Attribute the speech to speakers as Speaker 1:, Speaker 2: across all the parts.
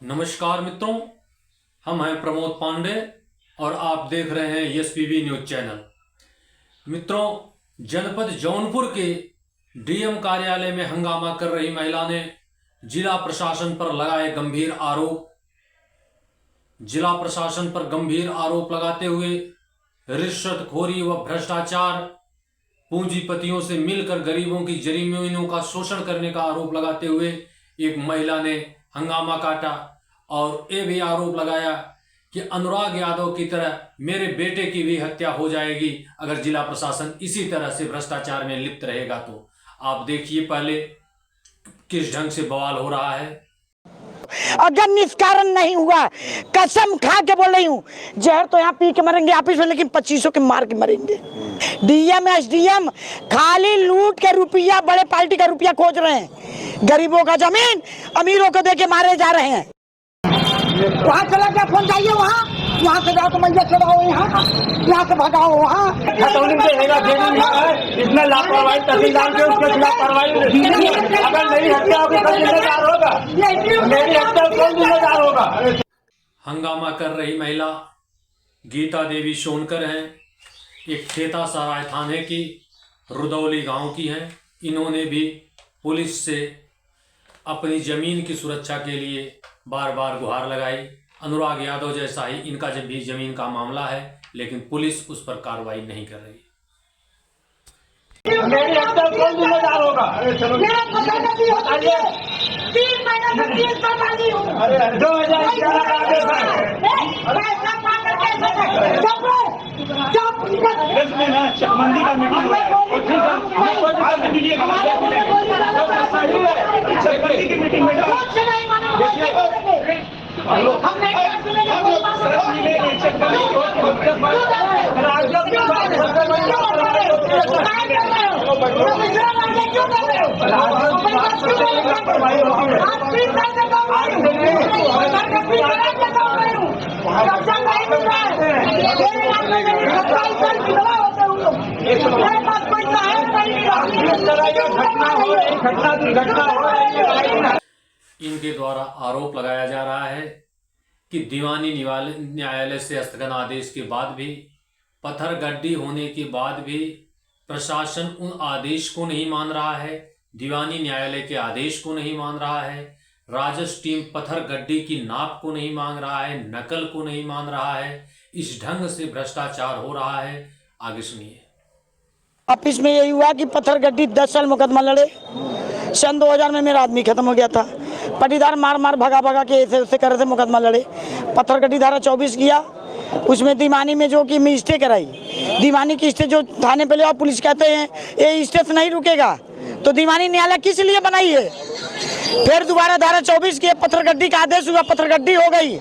Speaker 1: नमस्कार मित्रों, हम हैं प्रमोद पांडे और आप देख रहे हैं एसपीबी न्यूज चैनल। मित्रों, जनपद जौनपुर के डीएम कार्यालय में हंगामा कर रही महिला ने जिला प्रशासन पर लगाए गंभीर आरोप। जिला प्रशासन पर गंभीर आरोप लगाते हुए रिश्वतखोरी व भ्रष्टाचार, पूंजीपतियों से मिलकर गरीबों की जमीनों का शोषण करने का आरोप लगाते हुए एक महिला ने हंगामा काटा और ये भी आरोप लगाया कि अनुराग यादव की तरह मेरे बेटे की भी हत्या हो जाएगी अगर जिला प्रशासन इसी तरह से भ्रष्टाचार में लिप्त रहेगा। तो आप देखिए पहले किस ढंग से बवाल हो रहा है।
Speaker 2: अगर निष्कारण नहीं हुआ, कसम खा के बोल रही हूँ, जहर तो यहाँ पी के मरेंगे ऑफिस में, लेकिन 2500 के मार के मरेंगे। डीएम एसडीएम खाली लूट के रुपया, बड़े पार्टी का रुपया खोज रहे हैं, गरीबों का जमीन अमीरों को देके मारे जा रहे हैं। वहाँ चला गया फोन चाहिए, वहाँ से जाओ तो मैया चलाओ, यहाँ से भगाओ वहाँ।
Speaker 3: इसमें लापरवाही तहसीलदार के उसके खिलाफ कार्रवाई अगर मेरी हत्या होगी तो जिम्मेदार होगा, मेरी हत्या कौन जिम्मेदार होगा।
Speaker 1: हंगामा कर रही महिला गीता देवी सोनकर हैं, एक खेता सराय थाने की रुदौली गांव की हैं। इन्होंने भी पुलिस से अपनी जमीन की सुरक्षा के लिए बार बार गुहार लगाई। अनुराग यादव जैसा ही इनका जब भी जमीन का मामला है, लेकिन पुलिस उस पर कार्रवाई नहीं कर रही।
Speaker 3: मेरी हत्या कौन जिम्मेदार होगा। 2011 मंदी का मीटिंग
Speaker 1: इनके द्वारा आरोप लगाया जा रहा है कि दीवानी न्यायालय से स्थगन आदेश के बाद भी, पत्थरगड्डी होने के बाद भी प्रशासन उन आदेश को नहीं मान रहा है, दीवानी न्यायालय के आदेश को नहीं मान रहा है, राजस्व टीम पत्थरगड्डी की नाप को नहीं मान रहा है, नकल को नहीं मान रहा है। इस ढंग से भ्रष्टाचार हो रहा है। आगे सुनिए।
Speaker 2: ऑफिस में यही हुआ कि पत्थरगड्डी 10 साल मुकदमा लड़े। सन 2000 में मेरा आदमी खत्म हो गया था। पटीदार मार भगा के ऐसे कर रहे थे, मुकदमा लड़े। पत्थरगड्डी धारा 24 किया, उसमें दीवानी में जो कि मैं स्टे कराई। दीवानी की स्टे जो थाने पे ले, और पुलिस कहते हैं ये स्टे से नहीं रुकेगा, तो दीवानी न्यायालय किस लिए बनाई है। फिर दोबारा धारा 24 की पत्थरगड्डी का आदेश हुआ, पत्थरगड्डी हो गई।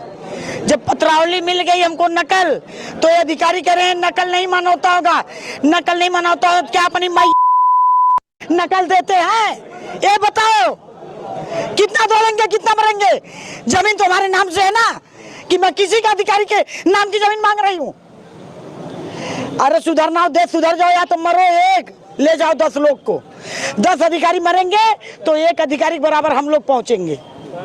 Speaker 2: जब पत्रावली मिल गई हमको नकल, तो ये अधिकारी कह रहे हैं नकल नहीं माना होता होगा। नकल नहीं माना होता तो क्या अपनी माई नकल देते हैं? ये बताओ, कितना दौड़ेंगे, कितना मरेंगे? जमीन तो हमारे नाम से है ना, कि मैं किसी का अधिकारी के नाम की जमीन मांग रही हूँ। अरे सुधरना हो, देश सुधर जाओ, या तो मरो एक, ले जाओ 10 लोग को। 10 अधिकारी मरेंगे तो एक अधिकारी बराबर हम लोग पहुंचेंगे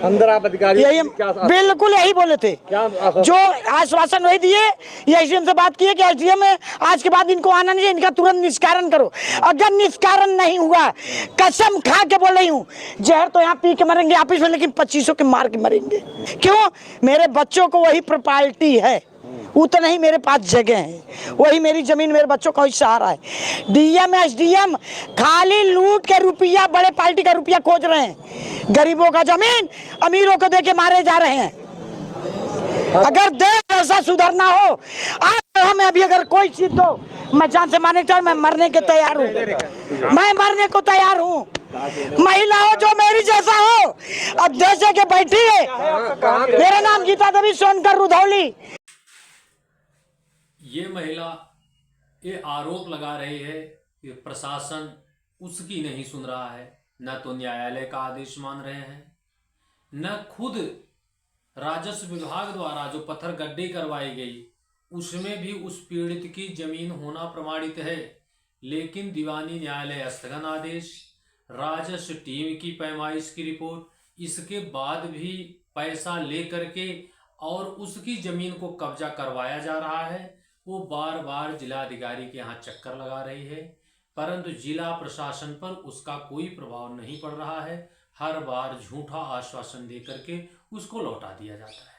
Speaker 3: अंदर। आप अधिकारी
Speaker 2: यही बिल्कुल यही बोले थे, जो आश्वासन वही दिए। एसडीएम से बात किए कि एसडीएम आज के बाद इनको आना नहीं है, इनका तुरंत निष्कारण करो। अगर निष्कारण नहीं हुआ, कसम खा के बोल रही हूँ, जहर तो यहाँ पी के मरेंगे ऑफिस में, लेकिन 2500 के मार के मरेंगे। क्यों? मेरे बच्चों को वही प्रॉपर्टी है, उतना ही मेरे पास जगह है, वही मेरी जमीन, मेरे बच्चों का सहारा है। डीएम एसडीएम खाली लूट के रुपया, बड़े पार्टी का रुपया खोज रहे हैं, गरीबों का जमीन अमीरों को देके मारे जा रहे हैं। अगर देश ऐसा सुधरना हो, आज हमें अभी अगर कोई चीज हो, मैं जान से मारने चाहिए, मैं मरने के तैयार हूँ, मैं मरने को तैयार हूँ। महिला हो जो मेरी जैसा हो, अब देश के बैठी है। मेरा नाम गीता देवी सोनकर, रुधौली।
Speaker 1: ये महिला ये आरोप लगा रही है कि प्रशासन उसकी नहीं सुन रहा है, न तो न्यायालय का आदेश मान रहे हैं, न खुद राजस्व विभाग द्वारा जो पत्थरगड्डी करवाई गई उसमें भी उस पीड़ित की जमीन होना प्रमाणित है। लेकिन दीवानी न्यायालय स्थगन आदेश, राजस्व टीम की पैमाइश की रिपोर्ट, इसके बाद भी पैसा लेकर के और उसकी जमीन को कब्जा करवाया जा रहा है, वो बार बार जिलाधिकारी के यहाँ चक्कर लगा रही है, परंतु जिला प्रशासन पर उसका कोई प्रभाव नहीं पड़ रहा है। हर बार झूठा आश्वासन देकर के उसको लौटा दिया जाता है।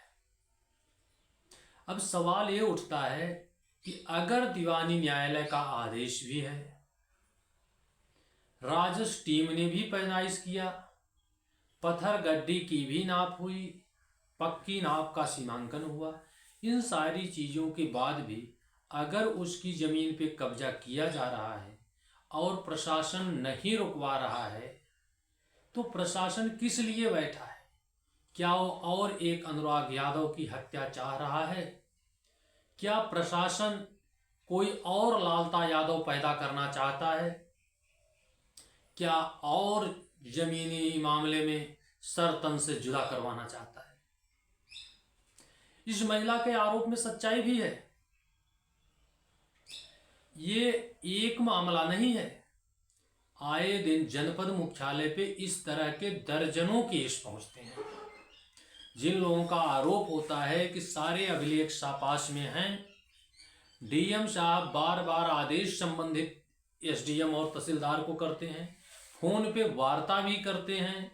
Speaker 1: अब सवाल ये उठता है कि अगर दीवानी न्यायालय का आदेश भी है, राजस्व टीम ने भी पैमाइश किया, पत्थर गड्ढी की भी नाप हुई, पक्की नाप का सीमांकन हुआ, इन सारी चीजों के बाद भी अगर उसकी जमीन पे कब्जा किया जा रहा है और प्रशासन नहीं रुकवा रहा है, तो प्रशासन किस लिए बैठा है? क्या वो और एक अनुराग यादव की हत्या चाह रहा है? क्या प्रशासन कोई और लालता यादव पैदा करना चाहता है? क्या और जमीनी मामले में सर तन से जुदा करवाना चाहता है? इस महिला के आरोप में सच्चाई भी है। ये एक मामला नहीं है, आए दिन जनपद मुख्यालय पे इस तरह के दर्जनों केस पहुंचते हैं। जिन लोगों का आरोप होता है कि सारे अभिलेख सापाश में हैं, डीएम साहब बार बार आदेश संबंधित एसडीएम और तहसीलदार को करते हैं, फोन पे वार्ता भी करते हैं,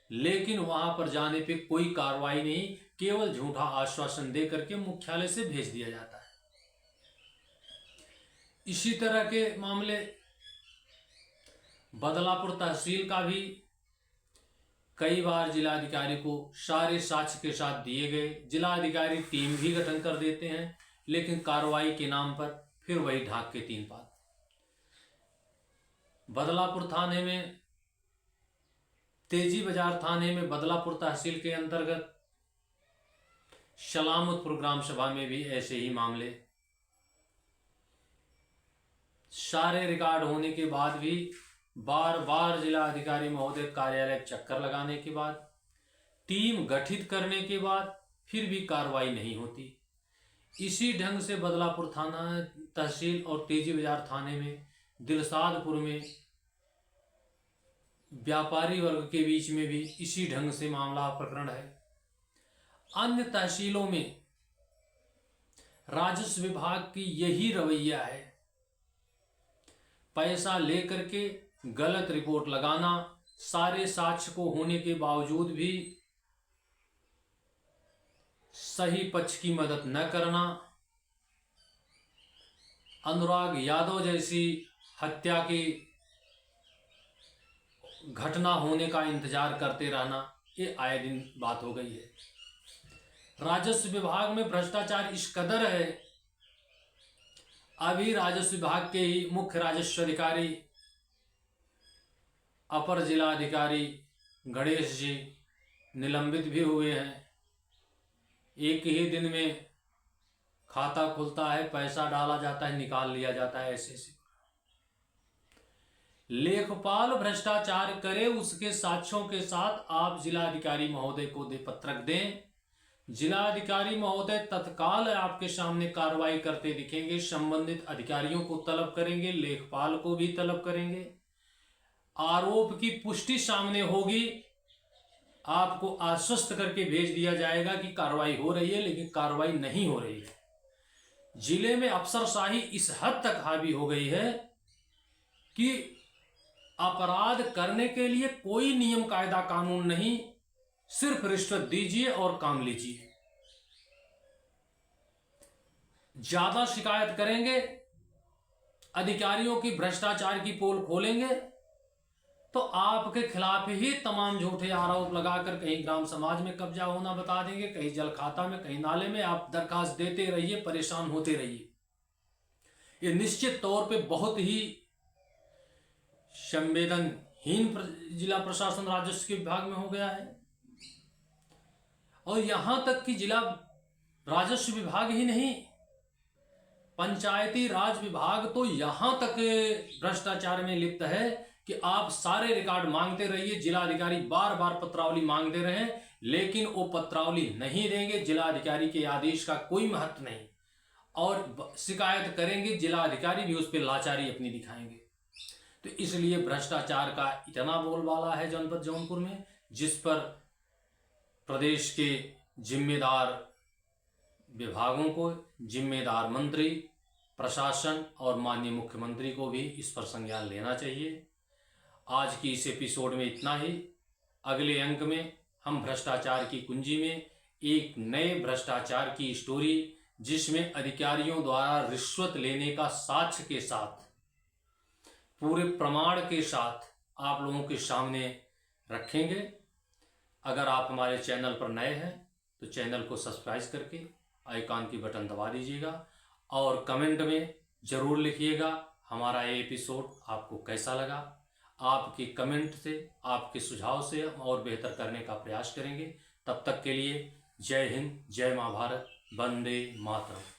Speaker 1: लेकिन वहां पर जाने पे कोई कार्रवाई नहीं, केवल झूठा आश्वासन दे करके मुख्यालय से भेज दिया जाता है। इसी तरह के मामले बदलापुर तहसील का भी कई बार जिलाधिकारी को सारे साक्ष्य के साथ दिए गए, जिलाधिकारी टीम भी गठन कर देते हैं, लेकिन कार्रवाई के नाम पर फिर वही ढाक के तीन पात। बदलापुर थाने में, तेजी बाजार थाने में बदलापुर तहसील के अंतर्गत सलामतपुर ग्राम सभा में भी ऐसे ही मामले, सारे रिकॉर्ड होने के बाद भी बार बार जिला अधिकारी महोदय कार्यालय चक्कर लगाने के बाद, टीम गठित करने के बाद फिर भी कार्रवाई नहीं होती। इसी ढंग से बदलापुर थाना तहसील और तेजी बाजार थाने में दिलसादपुर में व्यापारी वर्ग के बीच में भी इसी ढंग से मामला प्रकरण है। अन्य तहसीलों में राजस्व विभाग की यही रवैया है, पैसा लेकर के गलत रिपोर्ट लगाना, सारे साक्ष्य को होने के बावजूद भी सही पक्ष की मदद न करना, अनुराग यादव जैसी हत्या की घटना होने का इंतजार करते रहना, ये आए दिन बात हो गई है। राजस्व विभाग में भ्रष्टाचार इस कदर है, अभी राजस्व विभाग के ही मुख्य राजस्व अधिकारी अपर जिलाधिकारी गणेश जी निलंबित भी हुए हैं। एक ही दिन में खाता खुलता है, पैसा डाला जाता है, निकाल लिया जाता है। ऐसे लेखपाल भ्रष्टाचार करे, उसके साक्ष्यों के साथ आप जिलाधिकारी महोदय को पत्रक दें, जिलाधिकारी महोदय तत्काल आपके सामने कार्रवाई करते दिखेंगे, संबंधित अधिकारियों को तलब करेंगे, लेखपाल को भी तलब करेंगे, आरोप की पुष्टि सामने होगी, आपको आश्वस्त करके भेज दिया जाएगा कि कार्रवाई हो रही है, लेकिन कार्रवाई नहीं हो रही है। जिले में अफसरशाही इस हद तक हावी हो गई है कि अपराध करने के लिए कोई नियम कायदा कानून नहीं, सिर्फ रिश्वत दीजिए और काम लीजिए। ज्यादा शिकायत करेंगे, अधिकारियों की भ्रष्टाचार की पोल खोलेंगे, तो आपके खिलाफ ही तमाम झूठे आरोप लगाकर कहीं ग्राम समाज में कब्जा होना बता देंगे, कहीं जल खाता में, कहीं नाले में। आप दरखास्त देते रहिए, परेशान होते रहिए। ये निश्चित तौर पे बहुत ही संवेदनहीन जिला प्रशासन राजस्व के विभाग में हो गया है। और यहां तक कि जिला राजस्व विभाग ही नहीं, पंचायती राज विभाग तो यहां तक भ्रष्टाचार में लिप्त है कि आप सारे रिकॉर्ड मांगते रहिए, जिलाधिकारी बार बार पत्रावली मांगते रहे, लेकिन वो पत्रावली नहीं देंगे। जिलाधिकारी के आदेश का कोई महत्व नहीं, और शिकायत करेंगे, जिलाधिकारी भी उस पर लाचारी अपनी दिखाएंगे। तो इसलिए भ्रष्टाचार का इतना बोलबाला है जनपद जौनपुर में, जिस पर प्रदेश के जिम्मेदार विभागों को, जिम्मेदार मंत्री, प्रशासन और माननीय मुख्यमंत्री को भी इस पर संज्ञान लेना चाहिए। आज की इस एपिसोड में इतना ही। अगले अंक में हम भ्रष्टाचार की कुंजी में एक नए भ्रष्टाचार की स्टोरी, जिसमें अधिकारियों द्वारा रिश्वत लेने का साक्ष्य के साथ, पूरे प्रमाण के साथ आप लोगों के सामने रखेंगे। अगर आप हमारे चैनल पर नए हैं तो चैनल को सब्सक्राइब करके आइकॉन की बटन दबा दीजिएगा और कमेंट में ज़रूर लिखिएगा हमारा ये एपिसोड आपको कैसा लगा। आपके कमेंट से, आपके सुझाव से हम और बेहतर करने का प्रयास करेंगे। तब तक के लिए जय हिंद, जय मां भारत, वंदे मातरम।